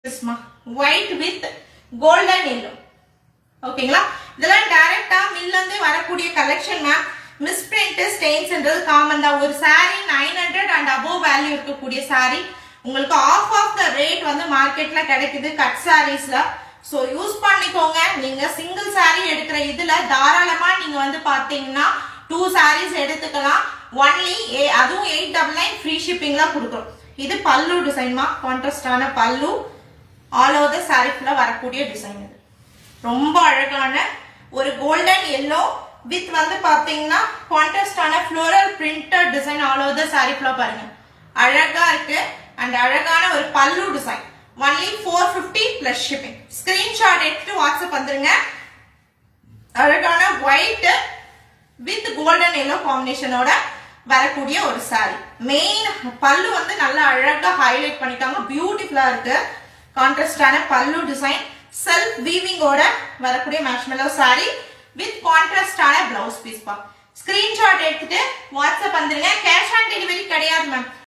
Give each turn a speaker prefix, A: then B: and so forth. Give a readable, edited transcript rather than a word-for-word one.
A: white with golden yellow. ஓகேங்களா இதெல்லாம் டைரக்டா மில்ல இருந்து வரக்கூடிய கலெக்ஷன் மேம். மிஸ்பிரிண்ட் ஸ்டெயின்ஸ்ன்றது காமன் தான். ஒரு saree 900 and above வேல்யூ இருக்கக்கூடிய saree உங்களுக்கு ஆஃப் த ரேட் வந்து மார்க்கெட்ல கிடைக்குது கட் sareesல. சோ யூஸ் பண்ணிக்கோங்க. நீங்க சிங்கிள் saree எடுக்கிற இதுல தாராளமா நீங்க வந்து பாத்தீங்கன்னா 2 sarees எடுத்துக்கலாம். ஒன்லி அதுவும் 899 ஃப்ரீ ஷிப்பிங்ல கொடுக்குறோம். இது பல்லு டிசைன்மா, கான்ட்ராஸ்டான பல்லு, ஆல் ஓவர் தி saree ஃபுல்லா வரக்கூடிய டிசைன். இது ரொம்ப அழகான ஒரு கோல்டன் yellow வித் வந்து பாத்தீங்கன்னா கான்ட்ராஸ்டான floral printed design all over the saree ஃபுல்லா பாருங்க. அழகா இருக்கு அண்ட் அழகான ஒரு பல்லு design. Only 450 plus shipping. Screenshot எடுத்து வாட்ஸ்அப் வந்துருங்க. அழகான ஒயிட் வித் கோல்டன் yellow காம்பினேஷனோட வரக்கூடிய ஒரு saree. மெயின் பல்லு வந்து நல்லா அழகா ஹைலைட் பண்ணிட்டாங்க. பியூட்டிஃபுல்லா இருக்கு. கான்ட்ராஸ்டான பல்லு டிசைன், செல்ஃப் வீவிங்கோட வரக்கூடிய மேஷ்மெல்லோ saree வித் கான்ட்ராஸ்டான பிளவுஸ் பீஸ் பா. ஸ்கிரீன்ஷாட் எடுத்துட்டு வாட்ஸ்அப் வந்துருங்க.